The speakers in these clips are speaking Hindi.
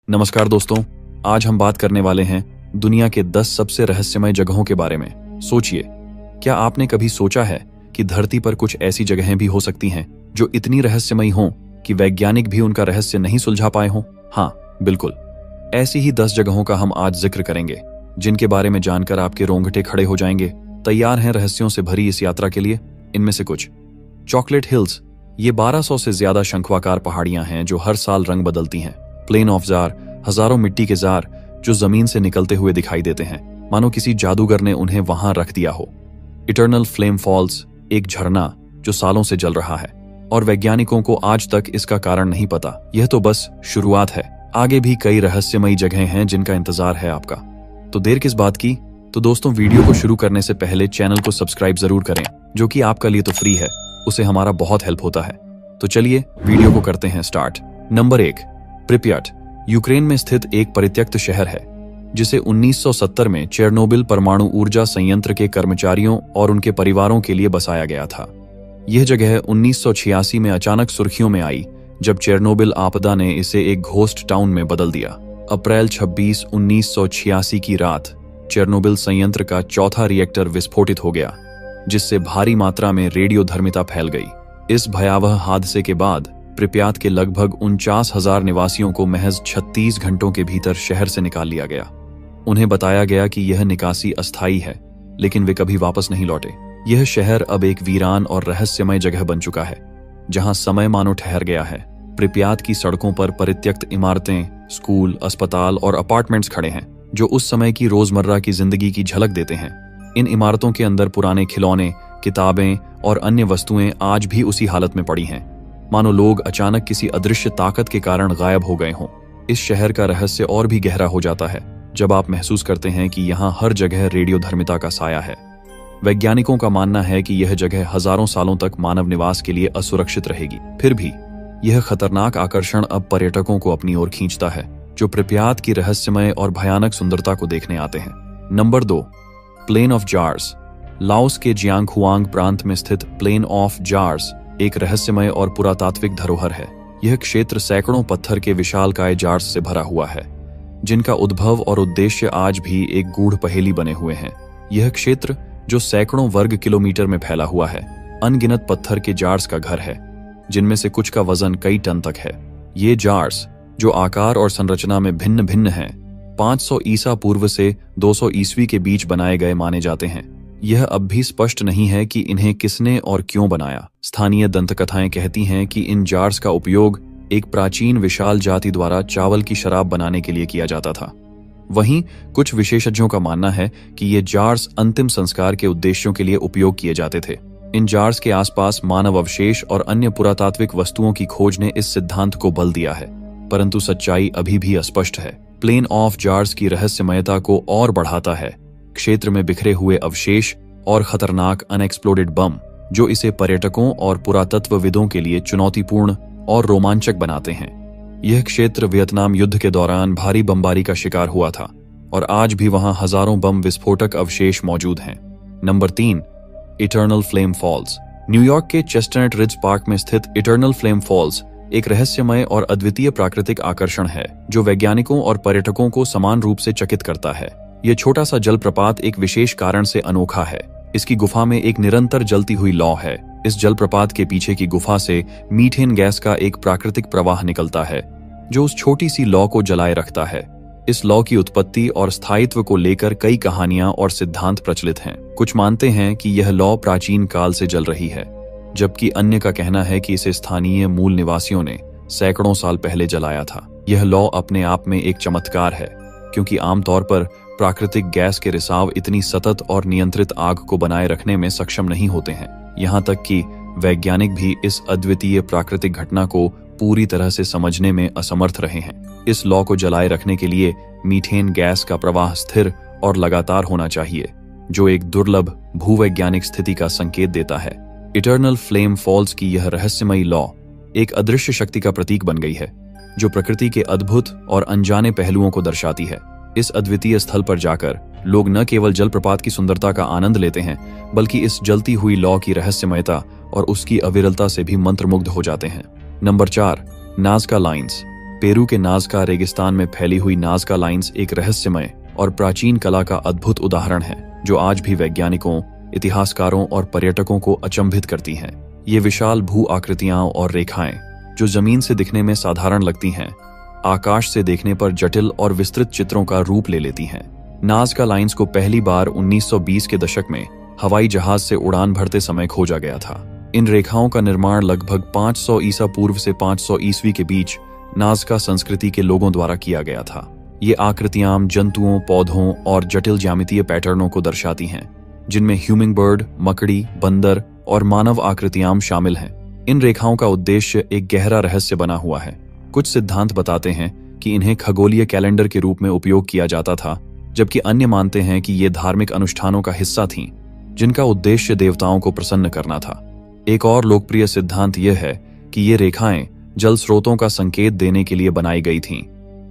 नमस्कार दोस्तों, आज हम बात करने वाले हैं दुनिया के 10 सबसे रहस्यमय जगहों के बारे में। सोचिए, क्या आपने कभी सोचा है कि धरती पर कुछ ऐसी जगहें भी हो सकती हैं जो इतनी रहस्यमयी हों कि वैज्ञानिक भी उनका रहस्य नहीं सुलझा पाए हों? हाँ, बिल्कुल। ऐसी ही 10 जगहों का हम आज जिक्र करेंगे, जिनके बारे में जानकर आपके रोंगटे खड़े हो जाएंगे। तैयार हैं रहस्यों से भरी इस यात्रा के लिए? इनमें से कुछ। चॉकलेट हिल्स, ये 1200 से ज्यादा शंखवाकार पहाड़ियां हैं जो हर साल रंग बदलती हैं। प्लेन ऑफ जार, हजारों मिट्टी के जार जो जमीन से निकलते हुए दिखाई देते हैं, मानो किसी जादूगर ने उन्हें वहां रख दिया हो। इटर्नल फ्लेम फॉल्स, एक झरना जो सालों से जल रहा है और वैज्ञानिकों को आज तक इसका कारण नहीं पता। यह तो बस शुरुआत है, आगे भी कई रहस्यमयी जगहें हैं जिनका इंतजार है आपका। तो देर किस बात की? तो दोस्तों, वीडियो को शुरू करने से पहले चैनल को सब्सक्राइब जरूर करें, जो कि आपका लिए तो फ्री है, उसे हमारा बहुत हेल्प होता है। तो चलिए वीडियो को करते हैं स्टार्ट। नंबर 1, प्रिप्याट, यूक्रेन में स्थित एक परित्यक्त शहर है जिसे 1970 में चेरनोबिल परमाणु ऊर्जा संयंत्र के कर्मचारियों और उनके परिवारों के लिए बसाया गया था। यह जगह 1986 में अचानक सुर्खियों में आई जब चेरनोबिल आपदा ने इसे एक घोस्ट टाउन में बदल दिया। अप्रैल 26, 1986 की रात चेरनोबिल संयंत्र का चौथा रिएक्टर विस्फोटित हो गया, जिससे भारी मात्रा में रेडियोधर्मिता फैल गई। इस भयावह हादसे के बाद प्रिप्यात के लगभग 49,000 निवासियों को महज 36 घंटों के भीतर शहर से निकाल लिया गया। उन्हें बताया गया कि यह निकासी अस्थायी है, लेकिन वे कभी वापस नहीं लौटे। यह शहर अब एक वीरान और रहस्यमय जगह बन चुका है, जहां समय मानो ठहर गया है। प्रिप्यात की सड़कों पर परित्यक्त इमारतें, स्कूल, अस्पताल और अपार्टमेंट्स खड़े हैं, जो उस समय की रोजमर्रा की जिंदगी की झलक देते हैं। इन इमारतों के अंदर पुराने खिलौने, किताबें और अन्य वस्तुएं आज भी उसी हालत में पड़ी हैं, मानो लोग अचानक किसी अदृश्य ताकत के कारण गायब हो गए हों। इस शहर का रहस्य और भी गहरा हो जाता है जब आप महसूस करते हैं कि यहाँ हर जगह रेडियोधर्मिता का साया है। वैज्ञानिकों का मानना है कि यह जगह हजारों सालों तक मानव निवास के लिए असुरक्षित रहेगी। फिर भी यह खतरनाक आकर्षण अब पर्यटकों को अपनी ओर खींचता है, जो प्रिप्यात की रहस्यमय और भयानक सुंदरता को देखने आते हैं। Number 2, plain of Jars, Laos के जियांगहुआंग प्रांत में स्थित प्लेन ऑफ जार्स एक रहस्यमय और पुरातात्विक धरोहर है। यह क्षेत्र सैकड़ों पत्थर के विशालकाय जार्स से भरा हुआ है, जिनका उद्भव और उद्देश्य आज भी एक गूढ़ पहेली बने हुए हैं। यह क्षेत्र, जो सैकड़ों वर्ग किलोमीटर में फैला हुआ है, अनगिनत पत्थर के जार्स का घर है, जिनमें से कुछ का वजन कई टन तक है। ये जार्स, जो आकार और संरचना में भिन्न भिन्न हैं, 500 ईसा पूर्व से 200 ईस्वी के बीच बनाए गए माने जाते हैं। यह अब भी स्पष्ट नहीं है कि इन्हें किसने और क्यों बनाया। स्थानीय दंतकथाएं कहती हैं कि इन जार्स का उपयोग एक प्राचीन विशाल जाति द्वारा चावल की शराब बनाने के लिए किया जाता था। वहीं कुछ विशेषज्ञों का मानना है कि ये जार्स अंतिम संस्कार के उद्देश्यों के लिए उपयोग किए जाते थे। इन जार्स के आसपास मानव अवशेष और अन्य पुरातात्विक वस्तुओं की खोज ने इस सिद्धांत को बल दिया है, परंतु सच्चाई अभी भी अस्पष्ट है। प्लेन ऑफ जार्स की रहस्यमयता को और बढ़ाता है क्षेत्र में बिखरे हुए अवशेष और खतरनाक अनएक्सप्लोडेड बम, जो इसे पर्यटकों और पुरातत्वविदों के लिए चुनौतीपूर्ण और रोमांचक बनाते हैं। यह क्षेत्र वियतनाम युद्ध के दौरान भारी बमबारी का शिकार हुआ था और आज भी वहां हजारों बम विस्फोटक अवशेष मौजूद हैं। Number 3, Eternal Flame Falls, New York के चेस्टनट रिज पार्क में स्थित इटर्नल फ्लेम फॉल्स एक रहस्यमय और अद्वितीय प्राकृतिक आकर्षण है, जो वैज्ञानिकों और पर्यटकों को समान रूप से चकित करता है। यह छोटा सा जलप्रपात एक विशेष कारण से अनोखा है। इसकी गुफा में एक निरंतर जलती हुई लौ है। इस जलप्रपात के पीछे की गुफा से मीथेन गैस का एक प्राकृतिक प्रवाह निकलता है, जो उस छोटी सी लौ को जलाए रखता है। इस लौ की उत्पत्ति और स्थायित्व को लेकर कई कहानियां और सिद्धांत प्रचलित हैं। कुछ मानते हैं कि यह लौ प्राचीन काल से जल रही है, जबकि अन्य का कहना है कि इसे स्थानीय मूल निवासियों ने सैकड़ों साल पहले जलाया था। यह लौ अपने आप में एक चमत्कार है, क्योंकि आमतौर पर प्राकृतिक गैस के रिसाव इतनी सतत और नियंत्रित आग को बनाए रखने में सक्षम नहीं होते हैं। यहाँ तक कि वैज्ञानिक भी इस अद्वितीय प्राकृतिक घटना को पूरी तरह से समझने में असमर्थ रहे हैं। इस लौ को जलाए रखने के लिए मीथेन गैस का प्रवाह स्थिर और लगातार होना चाहिए, जो एक दुर्लभ भूवैज्ञानिक स्थिति का संकेत देता है। इटर्नल फ्लेम फॉल्स की यह रहस्यमयी लौ एक अदृश्य शक्ति का प्रतीक बन गई है, जो प्रकृति के अद्भुत और अनजाने पहलुओं को दर्शाती है। इस अद्वितीय स्थल पर जाकर लोग न केवल जलप्रपात की सुंदरता का आनंद लेते हैं, बल्कि इस जलती हुई लौ की रहस्यमयता और उसकी अविरलता से भी मंत्रमुग्ध हो जाते हैं। नंबर 4, नाज़का लाइन्स, पेरू के नाज़का रेगिस्तान में फैली हुई नाज़का लाइंस एक रहस्यमय और प्राचीन कला का अद्भुत उदाहरण है जो आज भी वैज्ञानिकों, इतिहासकारों और पर्यटकों को अचंभित करती हैं। ये विशाल भू आकृतियां और रेखाएं जो जमीन से दिखने में साधारण लगती हैं, आकाश से देखने पर जटिल और विस्तृत चित्रों का रूप ले लेती हैं। नाज़का लाइंस को पहली बार 1920 के दशक में हवाई जहाज से उड़ान भरते समय खोजा गया था। इन रेखाओं का निर्माण लगभग 500 ईसा पूर्व से 500 ईस्वी के बीच नाज़का संस्कृति के लोगों द्वारा किया गया था। ये आकृतियां जंतुओं, पौधों और जटिल ज्यामितीय पैटर्नों को दर्शाती हैं, जिनमें ह्यूमिंगबर्ड, मकड़ी, बंदर और मानव आकृतियां शामिल हैं। इन रेखाओं का उद्देश्य एक गहरा रहस्य बना हुआ है। कुछ सिद्धांत बताते हैं कि इन्हें खगोलीय कैलेंडर के रूप में उपयोग किया जाता था, जबकि अन्य मानते हैं कि ये धार्मिक अनुष्ठानों का हिस्सा थीं, जिनका उद्देश्य देवताओं को प्रसन्न करना था। एक और लोकप्रिय सिद्धांत यह है कि ये रेखाएं जल स्रोतों का संकेत देने के लिए बनाई गई थीं,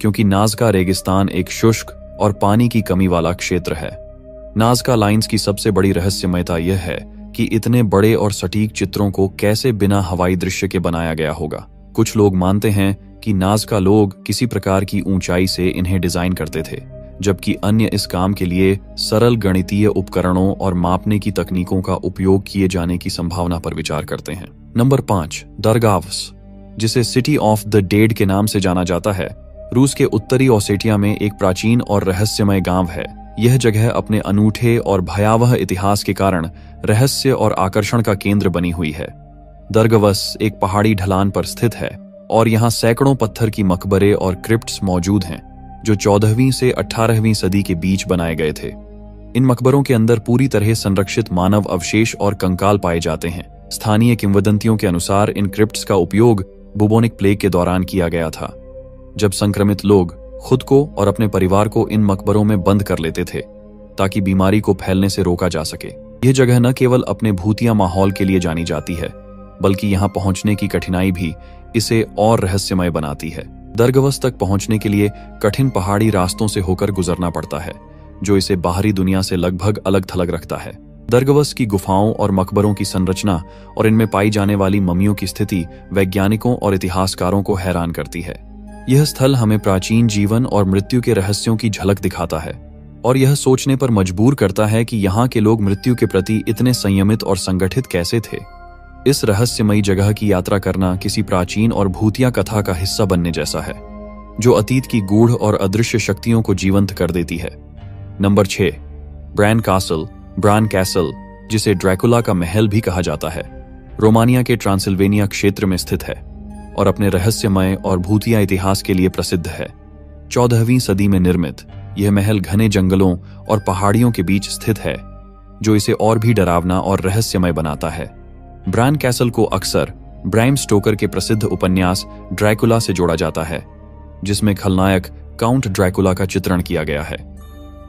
क्योंकि नाज़का रेगिस्तान एक शुष्क और पानी की कमी वाला क्षेत्र है। नाज़का लाइंस की सबसे बड़ी रहस्यमयता यह है कि इतने बड़े और सटीक चित्रों को कैसे बिना हवाई दृश्य के बनाया गया होगा। कुछ लोग मानते हैं कि नाज़का लोग किसी प्रकार की ऊंचाई से इन्हें डिजाइन करते थे, जबकि अन्य इस काम के लिए सरल गणितीय उपकरणों और मापने की तकनीकों का उपयोग किए जाने की संभावना पर विचार करते हैं। नंबर 5, दरगाव्स, जिसे सिटी ऑफ द डेड के नाम से जाना जाता है, रूस के उत्तरी ओसेटिया में एक प्राचीन और रहस्यमय गांव है। यह जगह अपने अनूठे और भयावह इतिहास के कारण रहस्य और आकर्षण का केंद्र बनी हुई है। दरगवस एक पहाड़ी ढलान पर स्थित है और यहाँ सैकड़ों पत्थर की मकबरे और क्रिप्ट्स मौजूद हैं, जो 14वीं से 18वीं सदी के बीच बनाए गए थे। इन मकबरों के अंदर पूरी तरह संरक्षित मानव अवशेष और कंकाल पाए जाते हैं। स्थानीय किंवदंतियों के अनुसार इन क्रिप्ट्स का उपयोग बुबोनिक प्लेग के दौरान किया गया था, जब संक्रमित लोग खुद को और अपने परिवार को इन मकबरों में बंद कर लेते थे ताकि बीमारी को फैलने से रोका जा सके। यह जगह न केवल अपने भूतिया माहौल के लिए जानी जाती है, बल्कि यहाँ पहुंचने की कठिनाई भी इसे और रहस्यमय बनाती है। दरगवस तक पहुंचने के लिए कठिन पहाड़ी रास्तों से होकर गुजरना पड़ता है, जो इसे बाहरी दुनिया से लगभग अलग थलग रखता है। दरगवस की गुफाओं और मकबरों की संरचना और इनमें पाई जाने वाली मम्मियों की स्थिति वैज्ञानिकों और इतिहासकारों को हैरान करती है। यह स्थल हमें प्राचीन जीवन और मृत्यु के रहस्यों की झलक दिखाता है और यह सोचने पर मजबूर करता है कि यहाँ के लोग मृत्यु के प्रति इतने संयमित और संगठित कैसे थे। इस रहस्यमयी जगह की यात्रा करना किसी प्राचीन और भूतिया कथा का हिस्सा बनने जैसा है, जो अतीत की गूढ़ और अदृश्य शक्तियों को जीवंत कर देती है। नंबर 6, ब्रान कैसल, जिसे ड्रैकुला का महल भी कहा जाता है, रोमानिया के ट्रांसिल्वेनिया क्षेत्र में स्थित है और अपने रहस्यमय और भूतिया इतिहास के लिए प्रसिद्ध है। 14वीं सदी में निर्मित यह महल घने जंगलों और पहाड़ियों के बीच स्थित है, जो इसे और भी डरावना और रहस्यमय बनाता है। ब्रान कैसल को अक्सर ब्रैम स्टोकर के प्रसिद्ध उपन्यास ड्रैकुला से जोड़ा जाता है, जिसमें खलनायक काउंट ड्रैकुला का चित्रण किया गया है।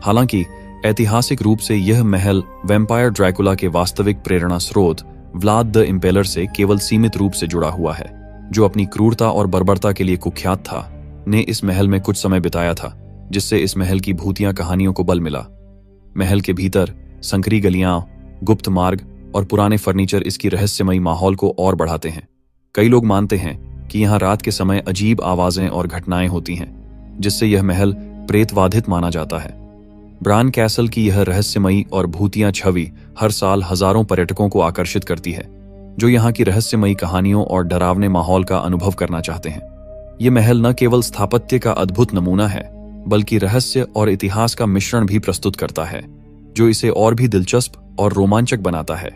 हालांकि ऐतिहासिक रूप से यह महल वैम्पायर ड्रैकुला के वास्तविक प्रेरणा स्रोत व्लाद द इम्पेलर से केवल सीमित रूप से जुड़ा हुआ है, जो अपनी क्रूरता और बर्बरता के लिए कुख्यात था, ने इस महल में कुछ समय बिताया था, जिससे इस महल की भूतिया कहानियों को बल मिला। महल के भीतर संकरी गलियां, गुप्त मार्ग और पुराने फर्नीचर इसकी रहस्यमयी माहौल को और बढ़ाते हैं। कई लोग मानते हैं कि यहाँ रात के समय अजीब आवाजें और घटनाएं होती हैं, जिससे यह महल प्रेतवाधित माना जाता है। ब्रान कैसल की यह रहस्यमयी और भूतिया छवि हर साल हजारों पर्यटकों को आकर्षित करती है, जो यहाँ की रहस्यमयी कहानियों और डरावने माहौल का अनुभव करना चाहते हैं। ये महल न केवल स्थापत्य का अद्भुत नमूना है, बल्कि रहस्य और इतिहास का मिश्रण भी प्रस्तुत करता है, जो इसे और भी दिलचस्प और रोमांचक बनाता है।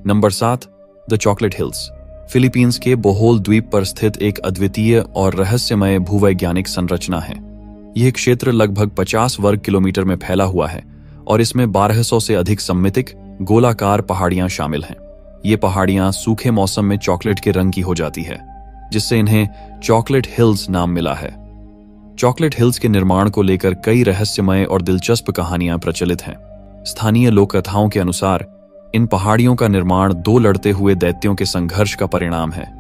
Number 7, the chocolate hills, Philippines के बोहोल द्वीप पर स्थित एक अद्वितीय और रहस्यमय भूवैज्ञानिक संरचना है। यह क्षेत्र लगभग 50 वर्ग किलोमीटर में फैला हुआ है और इसमें 1200 से अधिक सममितिक गोलाकार पहाड़ियां शामिल हैं। ये पहाड़ियां सूखे मौसम में चॉकलेट के रंग की हो जाती है, जिससे इन्हें चॉकलेट हिल्स नाम मिला है। चॉकलेट हिल्स के निर्माण को लेकर कई रहस्यमय और दिलचस्प कहानियां प्रचलित हैं। स्थानीय लोक कथाओं के अनुसार इन पहाड़ियों का निर्माण 2 लड़ते हुए दैत्यों के संघर्ष का परिणाम है,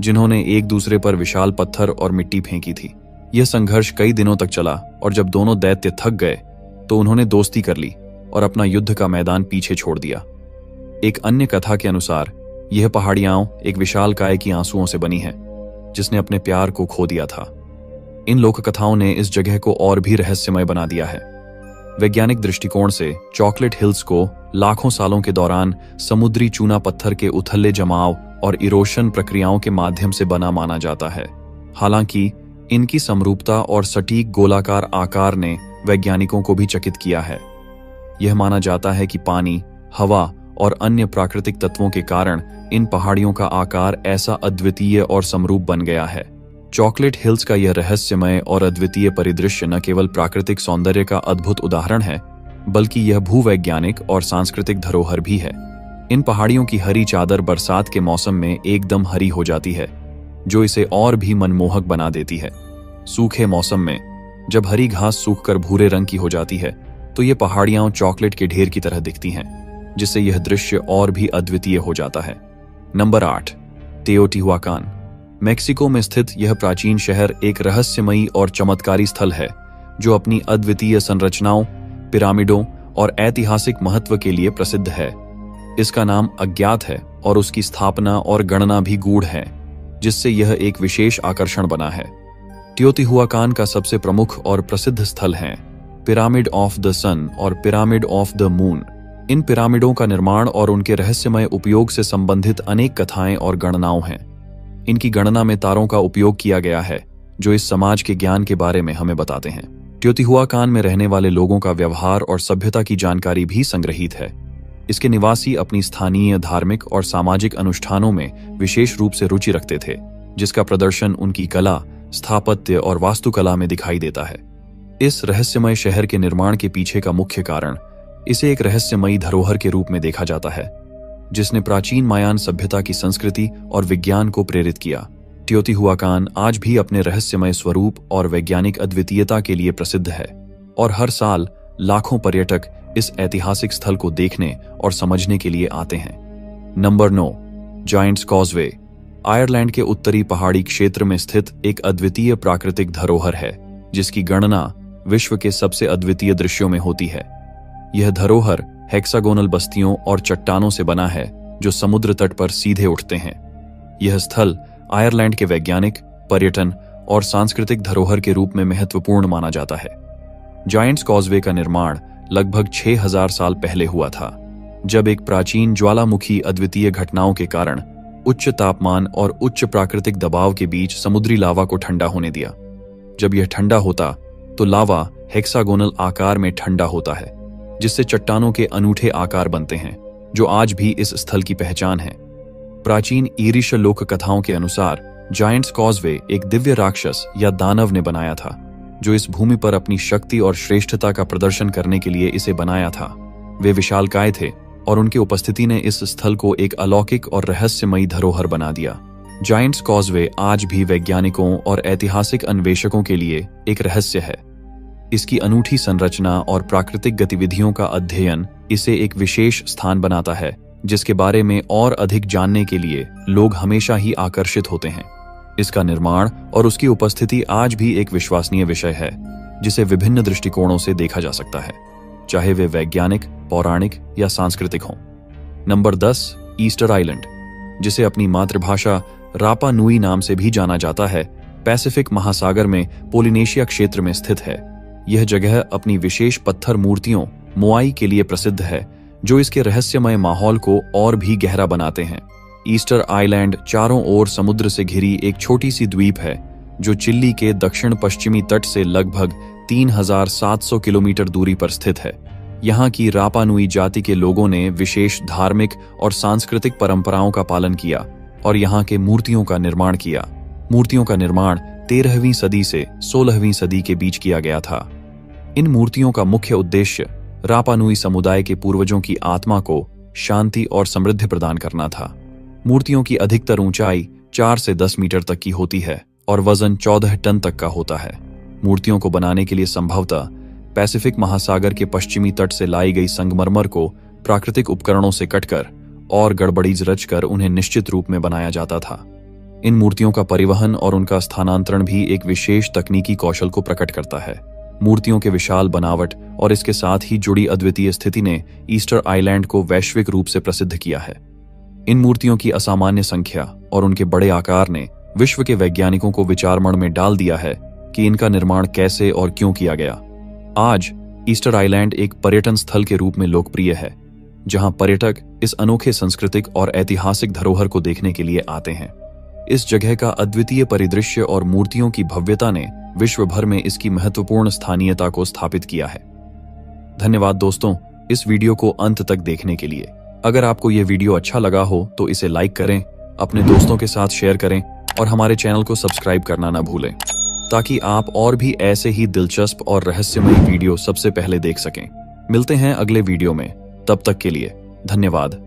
जिन्होंने एक दूसरे पर विशाल पत्थर और मिट्टी फेंकी थी। यह संघर्ष कई दिनों तक चला और जब दोनों दैत्य थक गए तो उन्होंने दोस्ती कर ली और अपना युद्ध का मैदान पीछे छोड़ दिया। एक अन्य कथा के अनुसार यह पहाड़ियां एक विशाल काय की आंसुओं से बनी है, जिसने अपने प्यार को खो दिया था। इन लोक कथाओं ने इस जगह को और भी रहस्यमय बना दिया है। वैज्ञानिक दृष्टिकोण से चॉकलेट हिल्स को लाखों सालों के दौरान समुद्री चूना पत्थर के उथले जमाव और इरोशन प्रक्रियाओं के माध्यम से बना माना जाता है। हालांकि इनकी समरूपता और सटीक गोलाकार आकार ने वैज्ञानिकों को भी चकित किया है। यह माना जाता है कि पानी, हवा और अन्य प्राकृतिक तत्वों के कारण इन पहाड़ियों का आकार ऐसा अद्वितीय और समरूप बन गया है। चॉकलेट हिल्स का यह रहस्यमय और अद्वितीय परिदृश्य न केवल प्राकृतिक सौंदर्य का अद्भुत उदाहरण है, बल्कि यह भूवैज्ञानिक और सांस्कृतिक धरोहर भी है। इन पहाड़ियों की हरी चादर बरसात के मौसम में एकदम हरी हो जाती है, जो इसे और भी मनमोहक बना देती है। सूखे मौसम में जब हरी घास सूखकर भूरे रंग की हो जाती है, तो ये पहाड़ियां चॉकलेट के ढेर की तरह दिखती हैं, जिससे यह दृश्य और भी अद्वितीय हो जाता है। नंबर 8, तेओटिहुआकान। मेक्सिको में स्थित यह प्राचीन शहर एक रहस्यमयी और चमत्कारी स्थल है, जो अपनी अद्वितीय संरचनाओं, पिरामिडों और ऐतिहासिक महत्व के लिए प्रसिद्ध है। इसका नाम अज्ञात है और उसकी स्थापना और गणना भी गूढ़ है, जिससे यह एक विशेष आकर्षण बना है। तेओटिहुआकान का सबसे प्रमुख और प्रसिद्ध स्थल है पिरामिड ऑफ द सन और पिरामिड ऑफ द मून। इन पिरामिडों का निर्माण और उनके रहस्यमय उपयोग से संबंधित अनेक कथाएं और गणनाओं हैं। इनकी गणना में तारों का उपयोग किया गया है, जो इस समाज के ज्ञान के बारे में हमें बताते हैं। तेओटिहुआकान में रहने वाले लोगों का व्यवहार और सभ्यता की जानकारी भी संग्रहीत है। इसके निवासी अपनी स्थानीय धार्मिक और सामाजिक अनुष्ठानों में विशेष रूप से रुचि रखते थे, जिसका प्रदर्शन उनकी कला, स्थापत्य और वास्तुकला में दिखाई देता है। इस रहस्यमय शहर के निर्माण के पीछे का मुख्य कारण इसे एक रहस्यमयी धरोहर के रूप में देखा जाता है, जिसने प्राचीन मायान सभ्यता की संस्कृति और विज्ञान को प्रेरित किया। तेओटिहुआकान आज भी अपने रहस्यमय स्वरूप और वैज्ञानिक अद्वितीयता के लिए प्रसिद्ध है, और हर साल लाखों पर्यटक इस ऐतिहासिक स्थल को देखने और समझने के लिए आते हैं। Number 9, giants causeway. आयरलैंड के उत्तरी पहाड़ी क्षेत्र में स्थित एक अद्वितीय प्राकृतिक धरोहर है, जिसकी गणना विश्व के सबसे अद्वितीय दृश्यों में होती है। यह धरोहर हेक्सागोनल बस्तियों और चट्टानों से बना है, जो समुद्र तट पर सीधे उठते हैं। यह स्थल आयरलैंड के वैज्ञानिक, पर्यटन और सांस्कृतिक धरोहर के रूप में महत्वपूर्ण माना जाता है। जायंट्स कॉजवे का निर्माण लगभग 6000 साल पहले हुआ था, जब एक प्राचीन ज्वालामुखी अद्वितीय घटनाओं के कारण उच्च तापमान और उच्च प्राकृतिक दबाव के बीच समुद्री लावा को ठंडा होने दिया। जब यह ठंडा होता तो लावा हेक्सागोनल आकार में ठंडा होता है, जिससे चट्टानों के अनूठे आकार बनते हैं, जो आज भी इस स्थल की पहचान है। प्राचीन ईरिश लोक कथाओं के अनुसार जायंट्स कॉजवे एक दिव्य राक्षस या दानव ने बनाया था, जो इस भूमि पर अपनी शक्ति और श्रेष्ठता का प्रदर्शन करने के लिए इसे बनाया था। वे विशालकाय थे और उनकी उपस्थिति ने इस स्थल को एक अलौकिक और रहस्यमयी धरोहर बना दिया। जायंट्स कॉजवे आज भी वैज्ञानिकों और ऐतिहासिक अन्वेषकों के लिए एक रहस्य है। इसकी अनूठी संरचना और प्राकृतिक गतिविधियों का अध्ययन इसे एक विशेष स्थान बनाता है, जिसके बारे में और अधिक जानने के लिए लोग हमेशा ही आकर्षित होते हैं। इसका निर्माण और उसकी उपस्थिति आज भी एक विश्वसनीय विषय है, जिसे विभिन्न दृष्टिकोणों से देखा जा सकता है, चाहे वे वैज्ञानिक, पौराणिक या सांस्कृतिक हों। नंबर 10, ईस्टर आइलैंड, जिसे अपनी मातृभाषा रापा नुई नाम से भी जाना जाता है, पैसिफिक महासागर में पोलिनेशिया क्षेत्र में स्थित है। यह जगह अपनी विशेष पत्थर मूर्तियों मोआई के लिए प्रसिद्ध है, जो इसके रहस्यमय माहौल को और भी गहरा बनाते हैं। ईस्टर आइलैंड चारों ओर समुद्र से घिरी एक छोटी सी द्वीप है, जो चिली के दक्षिण पश्चिमी तट से लगभग 3700 किलोमीटर दूरी पर स्थित है। यहाँ की रापा नुई जाति के लोगों ने विशेष धार्मिक और सांस्कृतिक परंपराओं का पालन किया और यहाँ के मूर्तियों का निर्माण किया। मूर्तियों का निर्माण 13वीं सदी से 16वीं सदी के बीच किया गया था। इन मूर्तियों का मुख्य उद्देश्य रापा नुई समुदाय के पूर्वजों की आत्मा को शांति और समृद्धि प्रदान करना था। मूर्तियों की अधिकतर ऊंचाई 4 से 10 मीटर तक की होती है और वजन 14 टन तक का होता है। मूर्तियों को बनाने के लिए संभवतः पैसिफिक महासागर के पश्चिमी तट से लाई गई संगमरमर को प्राकृतिक उपकरणों से कटकर और गड़बड़ीज रचकर उन्हें निश्चित रूप में बनाया जाता था। इन मूर्तियों का परिवहन और उनका स्थानांतरण भी एक विशेष तकनीकी कौशल को प्रकट करता है। मूर्तियों के विशाल बनावट और इसके साथ ही जुड़ी अद्वितीय स्थिति ने ईस्टर आइलैंड को वैश्विक रूप से प्रसिद्ध किया है। इन मूर्तियों की असामान्य संख्या और उनके बड़े आकार ने विश्व के वैज्ञानिकों को विचारमण में डाल दिया है कि इनका निर्माण कैसे और क्यों किया गया। आज ईस्टर आइलैंड एक पर्यटन स्थल के रूप में लोकप्रिय है, जहां पर्यटक इस अनोखे सांस्कृतिक और ऐतिहासिक धरोहर को देखने के लिए आते हैं। इस जगह का अद्वितीय परिदृश्य और मूर्तियों की भव्यता ने विश्व भर में इसकी महत्वपूर्ण स्थानीयता को स्थापित किया है। धन्यवाद दोस्तों, इस वीडियो को अंत तक देखने के लिए। अगर आपको यह वीडियो अच्छा लगा हो तो इसे लाइक करें, अपने दोस्तों के साथ शेयर करें और हमारे चैनल को सब्सक्राइब करना ना भूलें, ताकि आप और भी ऐसे ही दिलचस्प और रहस्यमयी वीडियो सबसे पहले देख सकें। मिलते हैं अगले वीडियो में, तब तक के लिए धन्यवाद।